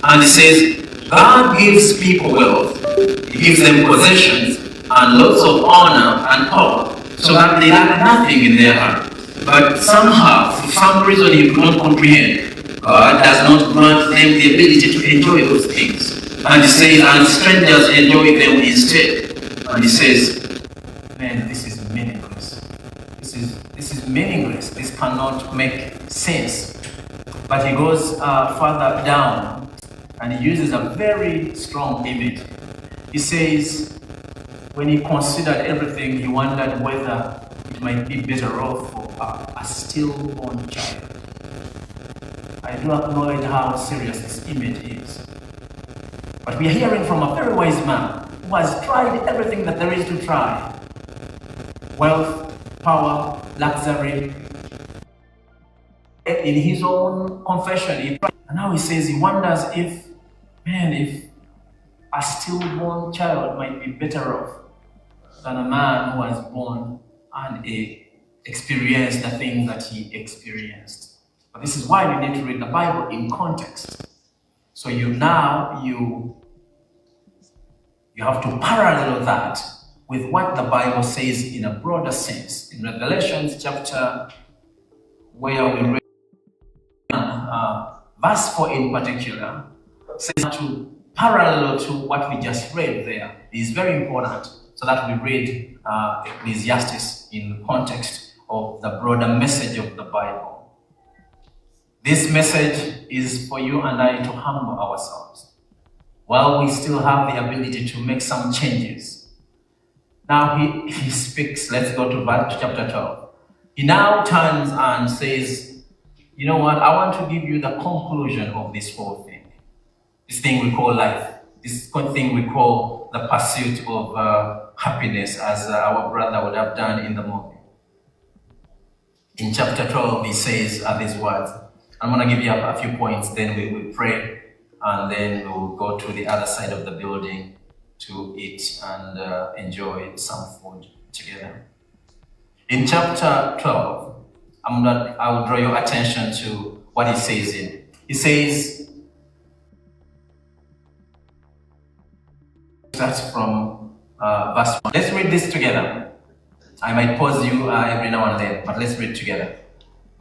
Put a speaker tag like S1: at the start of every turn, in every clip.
S1: And he says, God gives people wealth, he gives them possessions, and lots of honor and power, so that they lack nothing in their heart. But somehow, for some reason you cannot comprehend, God does not grant them the ability to enjoy those things. And he says, and strangers enjoy them instead. And he says, man, this is meaningless. This is meaningless. This cannot make sense. But he goes further down, and he uses a very strong image. He says, when he considered everything, he wondered whether it might be better off for a stillborn child. I do acknowledge how serious this image is. But we are hearing from a very wise man who has tried everything that there is to try. Wealth, power, luxury. In his own confession, and now he says he wonders if a stillborn child might be better off than a man who was born and experienced the things that he experienced. But this is why we need to read the Bible in context. So you have to parallel that with what the Bible says in a broader sense. In Revelation chapter, where we read verse 4 in particular, says to parallel to what we just read there. It is very important so that we read Ecclesiastes in context of the broader message of the Bible. This message is for you and I to humble ourselves while we still have the ability to make some changes. Now he speaks. Let's go to chapter 12. He now turns and says, you know what, I want to give you the conclusion of this whole thing. This thing we call life. This thing we call the pursuit of happiness, as our brother would have done in the movie. In chapter 12, he says these words. I'm going to give you a few points, then we will pray, and then we'll go to the other side of the building to eat and enjoy some food together. In chapter 12, I will draw your attention to what he says in. He says, starts from verse 1. Let's read this together. I might pause you every now and then, but let's read together.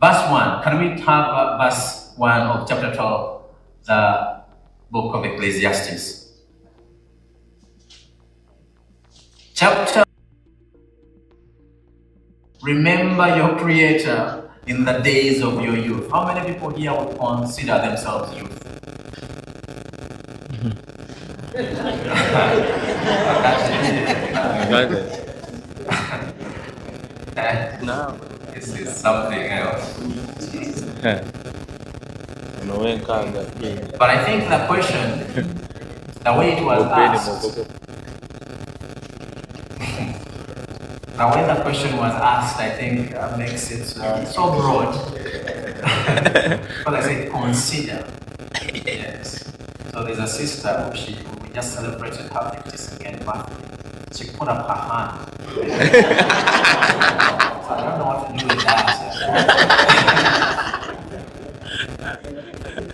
S1: Verse 1. Can we have verse 1 of chapter 12, the book of Ecclesiastes? Chapter. Remember your Creator in the days of your youth. How many people here would consider themselves youth? No, this is something else. But I think the question, the way it was asked, the way the question was asked, I think makes it so broad. But I say consider. Yes. So there's a sister who we just celebrated her 52nd birthday. She put up her hand. So I don't know what to do with that.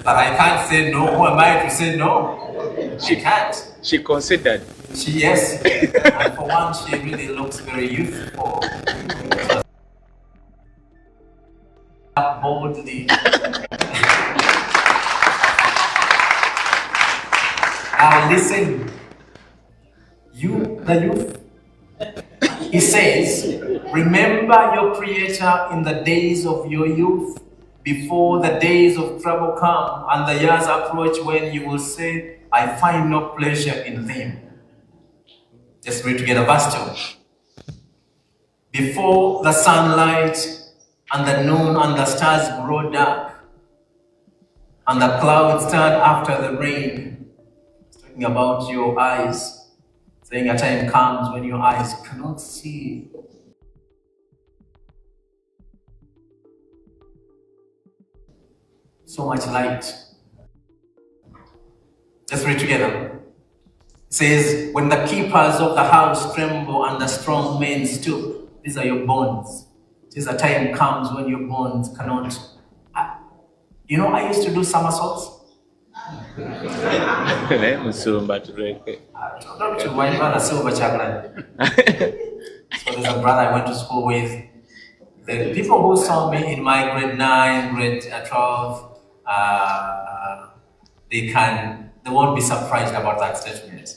S1: But I can't say no. Who am I to say no? She can't.
S2: She considered.
S1: Yes. And for one, she really looks very youthful. So boldly. Now listen, the youth. He says, remember your Creator in the days of your youth, before the days of trouble come and the years approach when you will say, I find no pleasure in them. Let's read together verse 2. Before the sunlight and the noon and the stars grow dark and the clouds turn after the rain. It's talking about your eyes, saying a time comes when your eyes cannot see. So much light. Let's read together. It says, when the keepers of the house tremble and the strong men stoop, these are your bones. This a time comes when your bones cannot. I used to do somersaults.
S2: Musumba tureke.
S1: Talk to my brother Silver Chaglan. So there's a brother I went to school with. The people who saw me in my grade 9, grade 12, they won't be surprised about that statement.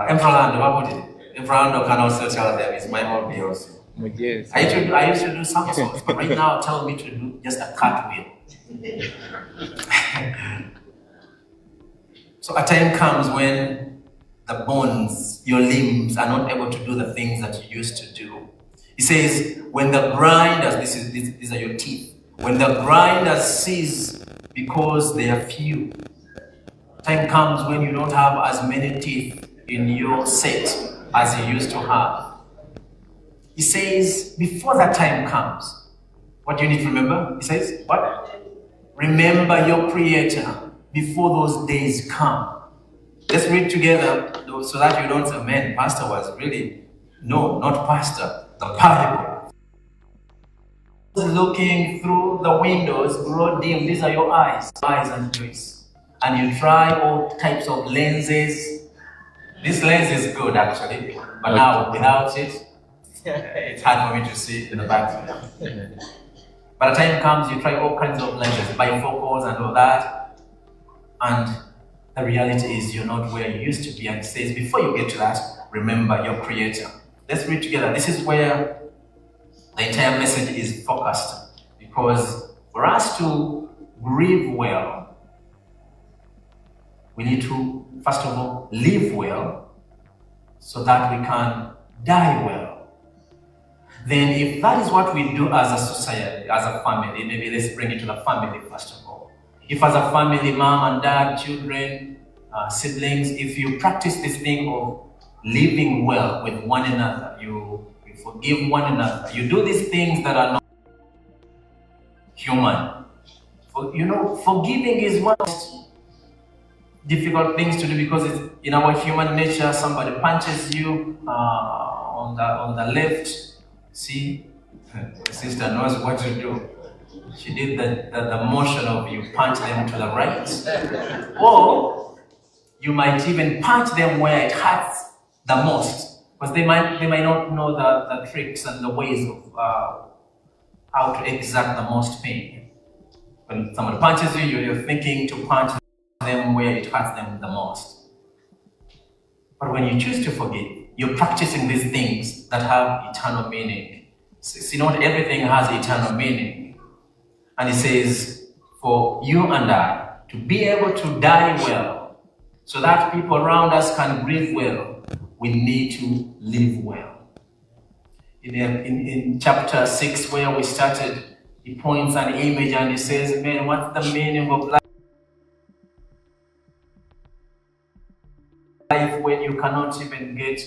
S1: Emperor what would it? Emperor can also tell them it's my hobby also.
S2: Yes.
S1: I used to do somersaults, but right now tell me to do just a cartwheel. So a time comes when the bones, your limbs, are not able to do the things that you used to do. He says, when the grinders, these are your teeth, when the grinders cease because they are few, time comes when you don't have as many teeth in your set as you used to have. He says, before that time comes, what do you need to remember? He says, what? Remember your Creator before those days come. Let's read together so that you don't say, man, Pastor was really, no, not Pastor, the Bible. Looking through the windows, grow dim, these are your eyes and ears. And you try all types of lenses. This lens is good actually, but now without it, it's hard for me to see in the back. By the time comes, you try all kinds of lenses, bifocals and all that, and the reality is you're not where you used to be. And it says, before you get to that, remember your Creator. Let's read together. This is where the entire message is focused, because for us to grieve well, we need to, first of all, live well so that we can die well. Then if that is what we do as a society, as a family, maybe let's bring it to the family first of all. If as a family, mom and dad, children, siblings, if you practice this thing of living well with one another, you forgive one another, you do these things that are not human. Forgiving is one of the difficult things to do, because it's in our human nature. Somebody punches you on the left. See, the sister knows what to do. She did the motion of you punch them to the right, or you might even punch them where it hurts the most, because they might not know the tricks and the ways of how to exact the most pain. When someone punches you, you're thinking to punch them where it hurts them the most. But when you choose to forgive, you're practicing these things that have eternal meaning. See, not everything has eternal meaning. And he says, for you and I to be able to die well, so that people around us can breathe well, we need to live well. In chapter 6, where we started, he points an image and he says, man, what's the meaning of life when you cannot even get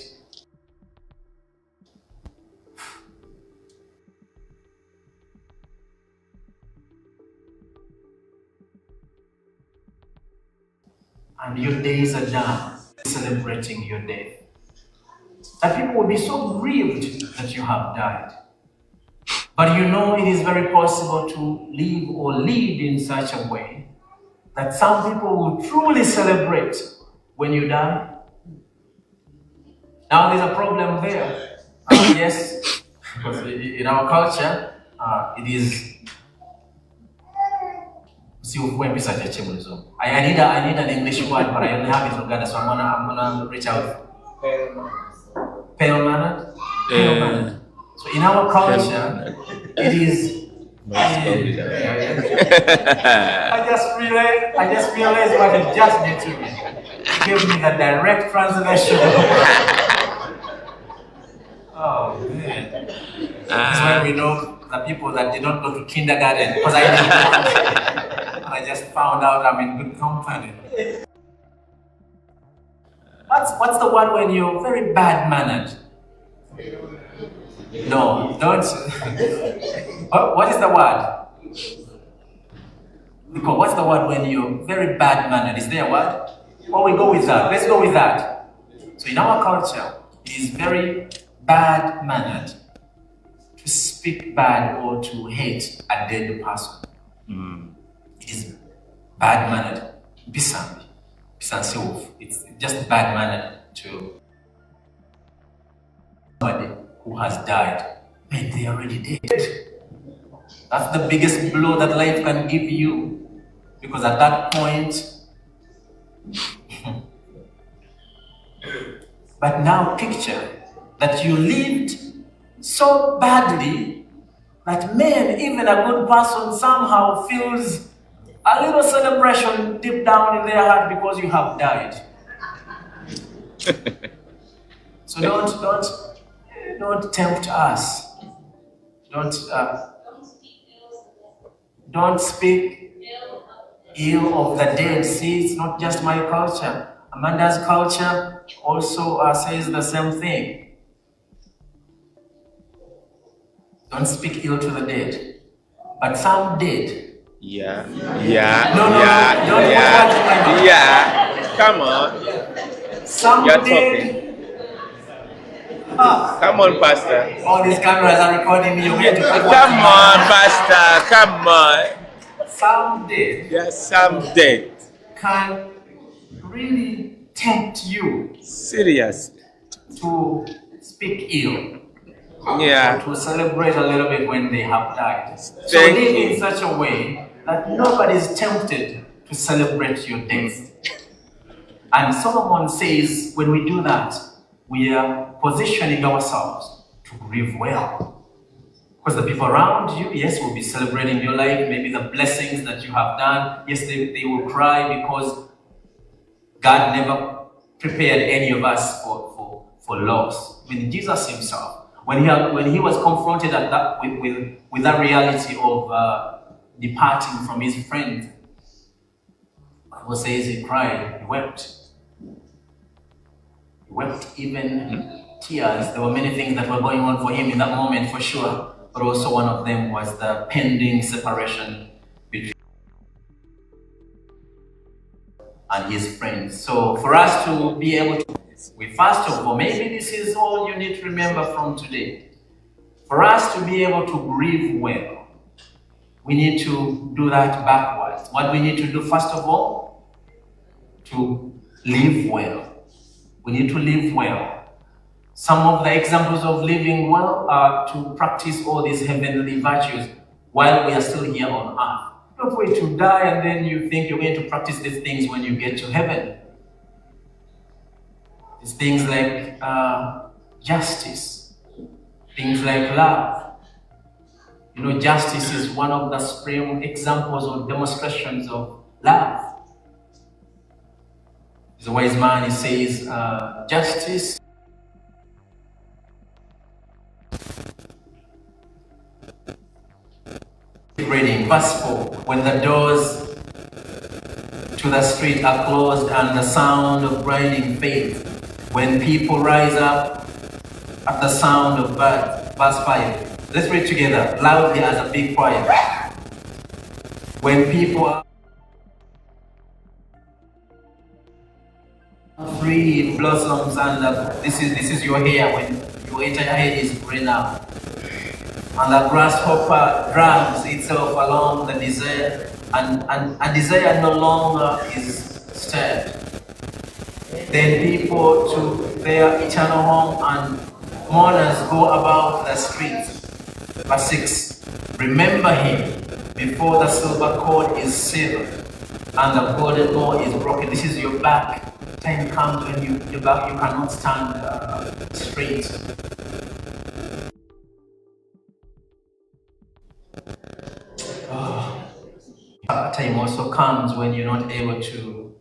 S1: and your days are done, celebrating your death? That people will be so grieved that you have died. But it is very possible to live or lead in such a way that some people will truly celebrate when you die. Now there's a problem there. Yes, because in our culture, it is. I need an English word, but I only have it in Uganda, so I'm gonna reach out. Pale mannered. So in our culture, it is. I just realized what it just did to me. It gave me the direct translation. Oh man. That's why we know the people that did not go to kindergarten, because I didn't. I just found out I'm in good company. What's the word when you're very bad mannered? No, don't. What is the word? Because what's the word when you're very bad mannered? Is there a word? Oh, we go with that. Let's go with that. So in our culture, it is very bad mannered to speak bad or to hate a dead person. It is bad mannered. Bisambi. Bisansiwufu. It's just bad manner to somebody who has died. Man, they are already dead. That's the biggest blow that life can give you. Because at that point, but now picture that you lived so badly that man, even a good person somehow feels a little celebration deep down in their heart because you have died. So don't tempt us. Don't speak ill of the dead. See, it's not just my culture. Amanda's culture also says the same thing. Don't speak ill to the dead. But some did.
S2: Yeah. Come on.
S1: Some
S2: You're
S1: did.
S2: talking. Come on, Pastor.
S1: All these cameras are recording me. You're going to
S2: Come on, Pastor. Come on.
S1: Some did.
S2: Yes, some did.
S1: Can really tempt you
S2: Serious.
S1: to speak ill.
S2: Yeah.
S1: To celebrate a little bit when they have died. So
S2: Thank
S1: live
S2: you.
S1: in such a way that nobody is tempted to celebrate your death. And Solomon says when we do that, we are positioning ourselves to grieve well. Because the people around you, yes, will be celebrating your life, maybe the blessings that you have done. Yes, they will cry because God never prepared any of us for loss. I mean, Jesus himself, when he was confronted with that reality of departing from his friend, the Bible says he cried, he wept. He wept even tears. There were many things that were going on for him in that moment, for sure. But also one of them was the pending separation between and his friends. So for us to be able to, we first of all, maybe this is all you need to remember from today. For us to be able to grieve well, we need to do that backwards. What we need to do first of all, to live well. We need to live well. Some of the examples of living well are to practice all these heavenly virtues while we are still here on earth. Don't wait to die and then you think you're going to practice these things when you get to heaven. It's things like justice, things like love. You know, justice is one of the supreme examples or demonstrations of love. There's a wise man, he says, justice reading verse 4, when the doors to the street are closed and the sound of grinding fades, when people rise up at the sound of birds. Verse 5, let's read together loudly as a big choir. When people are free blossoms and this is your hair, when you enter your head is green now. And the grasshopper drags itself along the desert, and desire no longer is stirred. Then people to their eternal home and mourners go about the streets. Verse 6, remember him before the silver cord is severed and the golden law is broken. This is your back. Time comes when your back, you cannot stand straight. Time also comes when you're not able to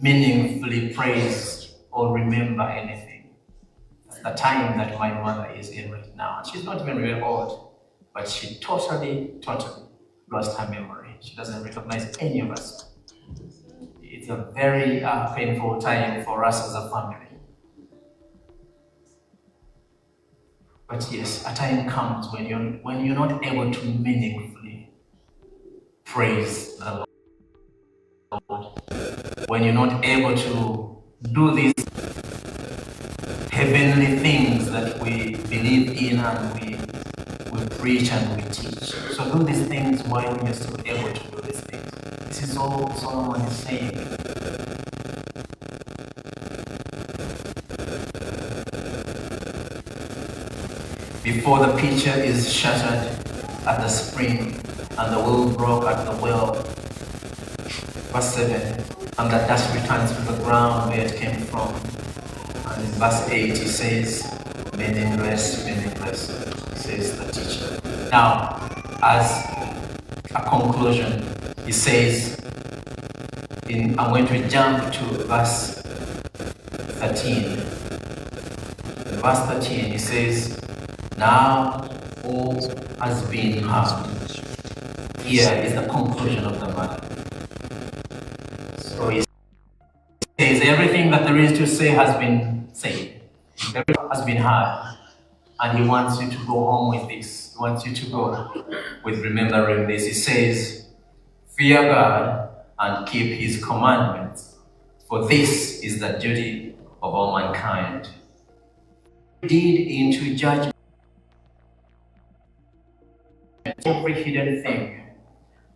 S1: meaningfully praise or remember anything. That's the time that my mother is in right now. And she's not even very old, but she totally lost her memory. She doesn't recognize any of us. It's a very painful time for us as a family. But yes, a time comes when you're not able to meaningfully praise the Lord. When you're not able to do these heavenly things that we believe in and we preach and we teach. So do these things while you're still able to do these things. This This is all Solomon is saying. Before the pitcher is shattered at the spring, and the wheel broke at the well. Verse 7, and the dust returns to the ground where it came from. And in verse 8 he says, meaningless, says the teacher. Now, as a conclusion, he says, I'm going to jump to verse 13. In verse 13 he says, now all has been heard. Here is the conclusion of the matter. So he says everything that there is to say has been said. Everything has been heard. And he wants you to go home with this. He wants you to go with remembering this. He says, fear God and keep his commandments, for this is the duty of all mankind. Deed into judgment every hidden thing,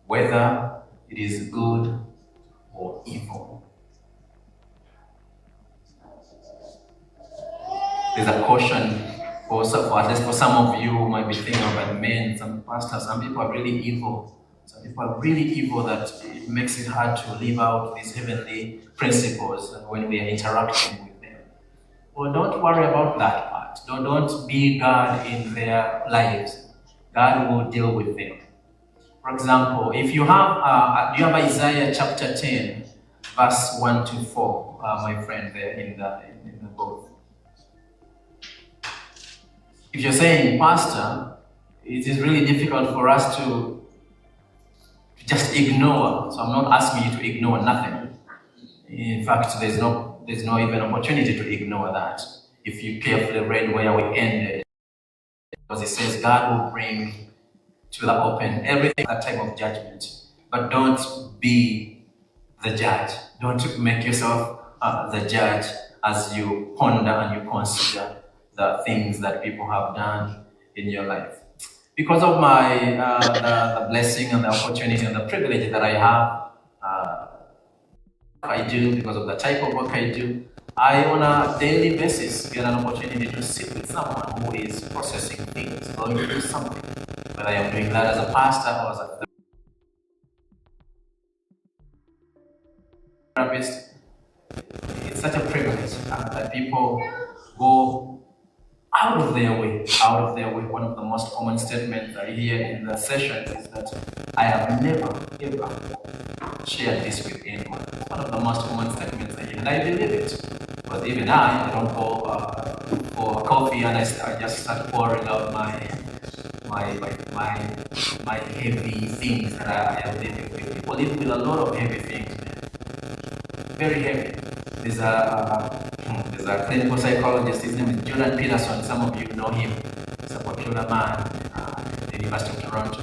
S1: whether it is good or evil. There's a caution at least for some of you who might be thinking about men, some pastors. Some people are really evil. Some people are really evil that it makes it hard to live out these heavenly principles when we are interacting with them. Well, don't worry about that part. Don't be God in their lives. God will deal with them. For example, if you have, do you have Isaiah chapter 10, verse 1 to 4, my friend, there in the book. If you're saying, Pastor, it is really difficult for us to just ignore, so I'm not asking you to ignore nothing. In fact, there's no even opportunity to ignore that. If you carefully read where we ended, because it says God will bring to the open everything that type of judgment. But don't be the judge. Don't make yourself the judge as you ponder and you consider the things that people have done in your life. Because of my the blessing and the opportunity and the privilege that I have, I do, because of the type of work I do, I, on a daily basis, get an opportunity to sit with someone who is processing things, going through something. Whether I am doing that as a pastor or as a therapist, it's such a privilege that people go out of their way. One of the most common statements I hear in the sessions is that I have never, ever shared this with anyone. It's one of the most common statements I hear, and I believe it. Because even I don't go for coffee and I just start pouring out my heavy things that I am living with. People live with a lot of heavy things, very heavy. There's a clinical psychologist, his name is Jordan Peterson. Some of you know him. He's a popular man at the University of Toronto.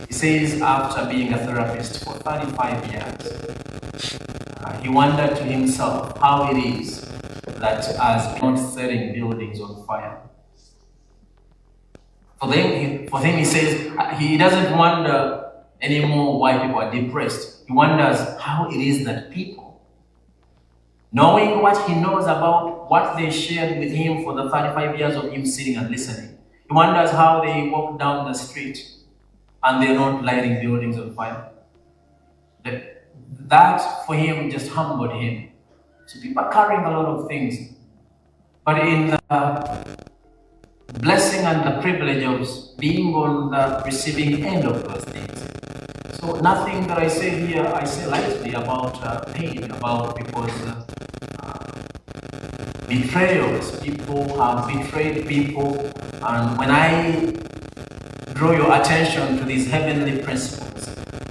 S1: He says after being a therapist for 35 years, he wondered to himself how it is that as not setting buildings on fire. For him, he says he doesn't wonder anymore why people are depressed. He wonders how it is that people, knowing what he knows about what they shared with him for the 35 years of him sitting and listening, he wonders how they walk down the street and they're not lighting buildings on fire. That for him just humbled him. So people are carrying a lot of things. But in the blessing and the privilege of being on the receiving end of those things. So nothing that I say here, I say lightly about pain, about people's betrayals. People have betrayed people. And when I draw your attention to these heavenly principles,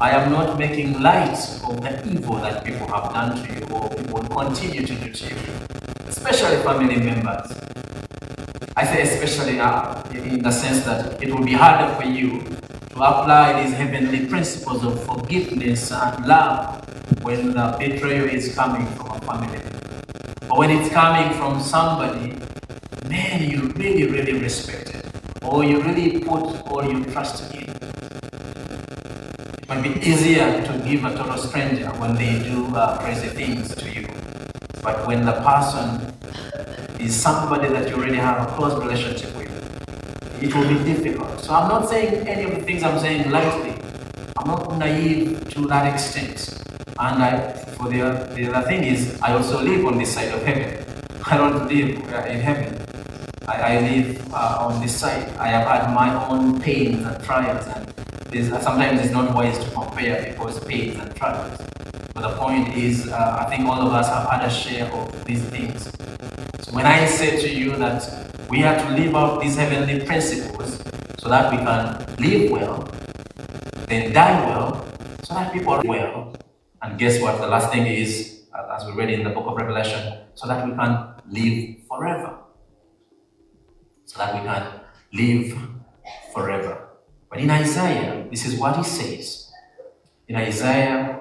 S1: I am not making light of the evil that people have done to you or people will continue to do to you, especially family members. I say especially in the sense that it will be harder for you to apply these heavenly principles of forgiveness and love when the betrayal is coming from a family. Or when it's coming from somebody, man, you really, really respect it, or you really put all your trust in. It might be easier to give a total stranger when they do crazy things to you. But when the person is somebody that you already have a close relationship with, it will be difficult. So I'm not saying any of the things I'm saying lightly. I'm not naive to that extent. And the other thing is, I also live on this side of heaven. I don't live in heaven. I live on this side. I have had my own pains and trials, and sometimes it's not wise to compare people's pains and trials. But the point is, I think all of us have had a share of these things. So when I say to you that we have to live out these heavenly principles so that we can live well, then die well, so that people are well. And guess what? The last thing is, as we read in the book of Revelation, so that we can live forever. So that we can live forever. But in Isaiah, this is what he says. In Isaiah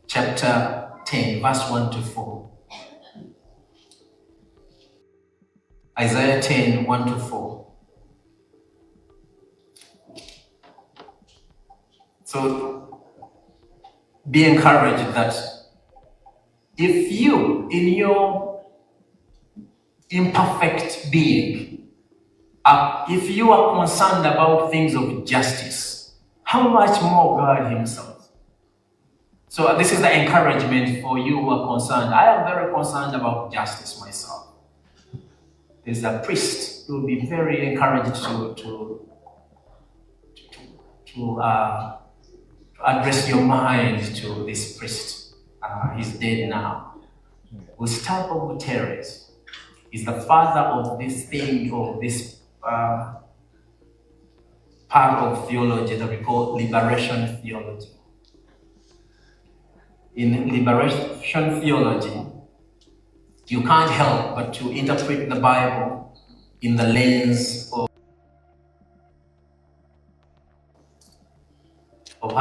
S1: chapter 10, verse 1 to 4. Isaiah 10, 1 to 4. So be encouraged that if you, in your imperfect being, if you are concerned about things of justice, how much more God himself? So this is the encouragement for you who are concerned. I am very concerned about justice myself. There's a priest who will be very encouraged to address your mind to this priest. He's dead now. Gustavo Guterres is the father of this thing, of this part of theology that we call liberation theology. In liberation theology, you can't help but to interpret the Bible in the lens of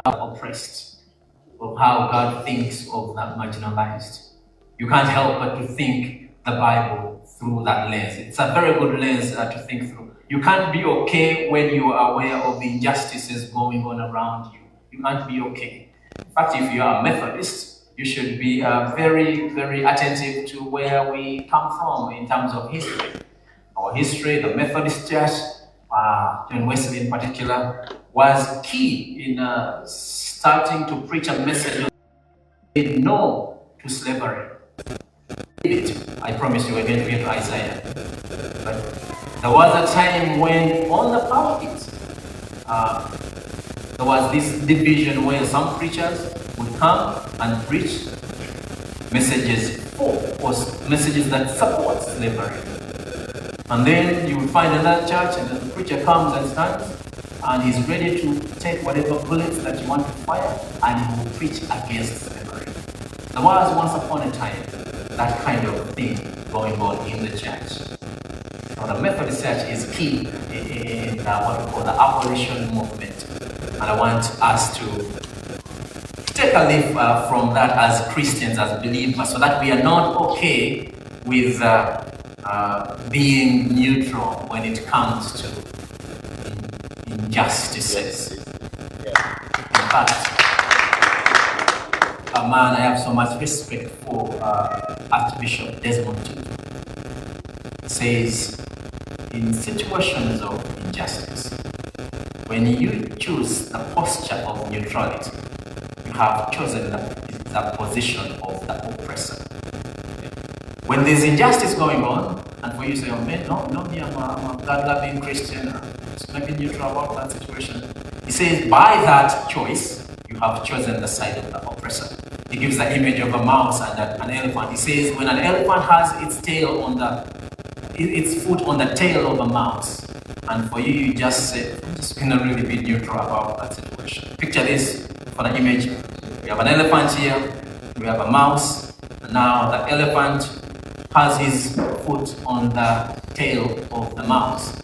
S1: how oppressed, of how God thinks of the marginalized. You can't help but to think the Bible through that lens. It's a very good lens to think through. You can't be okay when you are aware of the injustices going on around you. You can't be okay. In fact, if you are a Methodist, you should be very, very attentive to where we come from in terms of history. Our history, the Methodist Church, John Wesley in particular, was key in starting to preach a message of no to slavery. I promise you, we're going to get to Isaiah. But there was a time when on the pulpit, there was this division where some preachers would come and preach messages for, or messages that support slavery. And then you would find another church and the preacher comes and stands and he's ready to take whatever bullets that you want to fire and he will preach against slavery. There was once upon a time that kind of thing going on in the church. Now, the Methodist Church is key in what we call the abolition movement. And I want us to take a leaf from that as Christians, as believers, so that we are not okay with being neutral when it comes to injustices. In fact, a man I have so much respect for, Archbishop Desmond Tutu, says, in situations of injustice, when you choose the posture of neutrality, you have chosen the position of the oppressor. When there's injustice going on, and for you say, oh man, no, me, I'm a God-loving Christian, so maybe neutral about that situation. He says, by that choice, you have chosen the side of the oppressor. He gives the image of a mouse and an elephant. He says, when an elephant has its foot on the tail of a mouse, and for you, you just say, I'm just gonna really be neutral about that situation. Picture this for the image. We have an elephant here, we have a mouse, and now the elephant has his foot on the tail of the mouse.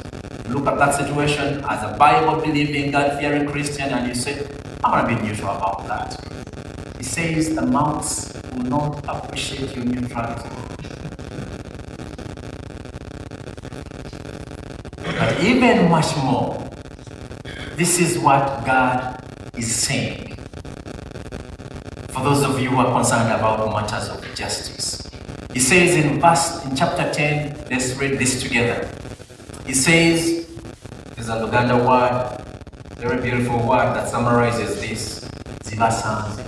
S1: You look at that situation as a Bible-believing, God-fearing Christian, and you say, I'm gonna be neutral about that. He says the mouse will not appreciate your neutrality. But even much more, this is what God is saying. For those of you who are concerned about matters of justice. He says in chapter 10, let's read this together. He says, there's a Uganda word, very beautiful word that summarizes this. Zibasanze.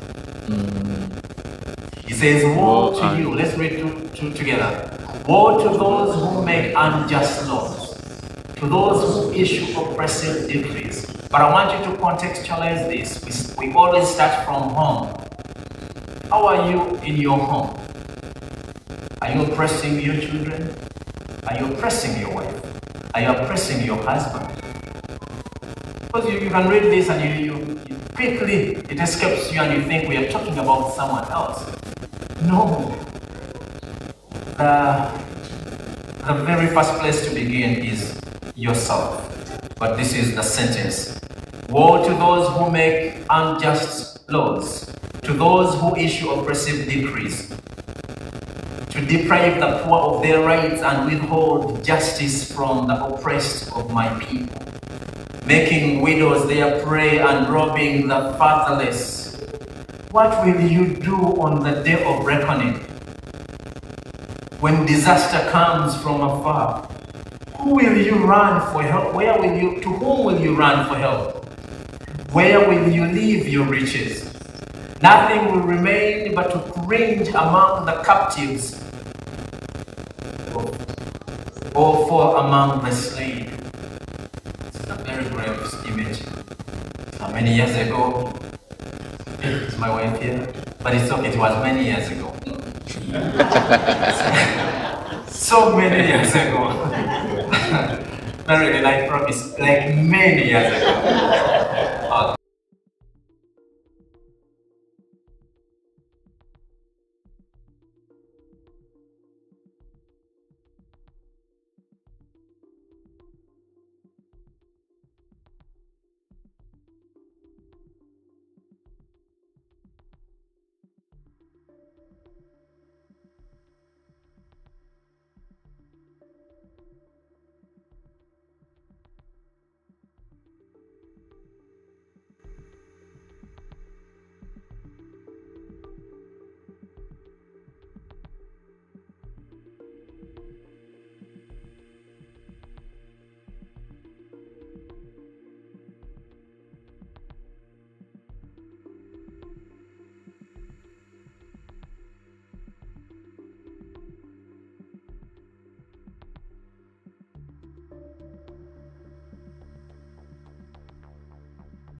S1: He says, woe to you. Let's read two together. Woe to those who make unjust laws, to those who issue oppressive decrees. But I want you to contextualize this. We always start from home. How are you in your home? Are you oppressing your children? Are you oppressing your wife? Are you oppressing your husband? Because you can read this and you quickly, it escapes you and you think we are talking about someone else. No. The very first place to begin is yourself. But this is the sentence. Woe to those who make unjust laws, to those who issue oppressive decrees, to deprive the poor of their rights and withhold justice from the oppressed of my people, making widows their prey and robbing the fatherless. What will you do on the day of reckoning? When disaster comes from afar, who will you run for help? To whom will you run for help? Where will you leave your riches? Nothing will remain but to cringe among the captives or fall among the slain. It's a very grave image. Many years ago, it's my wife here, but it's okay, it was many years ago. So many years ago. Not really, I promise, like many years ago.